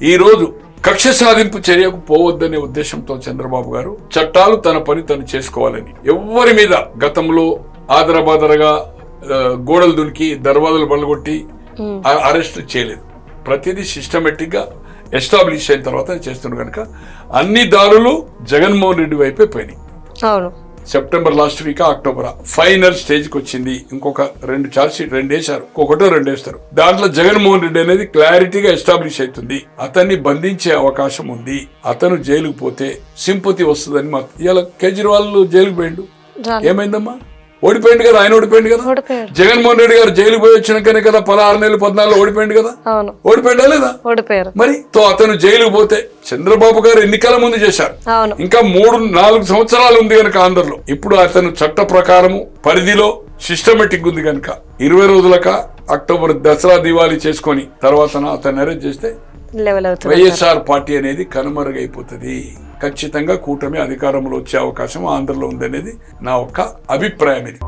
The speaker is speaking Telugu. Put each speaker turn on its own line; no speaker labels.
ఈ రోజు కక్ష సాధింపు చర్యకు పోవద్దనే ఉద్దేశంతో చంద్రబాబు గారు చట్టాలు తన పని తను చేసుకోవాలని ఎవరి మీద గతంలో ఆదరబాదరగా గోడలు దునికి దర్వాజలు బలగొట్టి అరెస్ట్ చేయలేదు. ప్రతిదీ సిస్టమేటిక్ గా ఎస్టాబ్లిష్ అయిన తర్వాత చేస్తున్నారు కనుక అన్ని దారులు జగన్మోహన్ రెడ్డి వైపే పోయినాయి.
అవును,
September last week October final stage కి వచ్చింది. ఇంకొక 2 ఛార్జ్ షీట్ 2 వేశారు, ఒకటో 2 వేస్తారు. దాంట్లో జగన్మోహన్ రెడ్డి అనేది క్లారిటీగా ఎస్టాబ్లిష్ అవుతుంది. అతన్ని బంధించే అవకాశం ఉంది. అతను జైలుకు పోతే సింపతి వస్తుందని ఇవాళ కేజ్రీవాల్ జైలుకు పోయిండు. ఏమైందమ్మా? ఓడిపోయింది కదా, ఆయన ఓడిపోయింది కదా. జగన్మోహన్ రెడ్డి గారు జైలుకు పోయి వచ్చినాకనే కదా 16 నెలలు 14 ఓడిపోయింది కదా. ఓడిపోయిందా లేదా? మరి అతను జైలుకు పోతే చంద్రబాబు గారు ఎన్నికల ముందు చేశారు. ఇంకా 3-4 సంవత్సరాలు ఉంది కనుక ఆంధ్రలో. ఇప్పుడు అతను చట్ట ప్రకారము పరిధిలో సిస్టమేటిక్ ఉంది కనుక 20 రోజులక అక్టోబర్ దసరా దివాళీ చేసుకొని తర్వాత అతను అరెస్ట్ చేస్తే వైఎస్ఆర్ పార్టీ అనేది కనుమరుగైపోతుంది. ఖచ్చితంగా కూటమి అధికారంలో వచ్చే అవకాశం ఆంధ్రలో ఉందనేది నా ఒక్క అభిప్రాయం. ఇది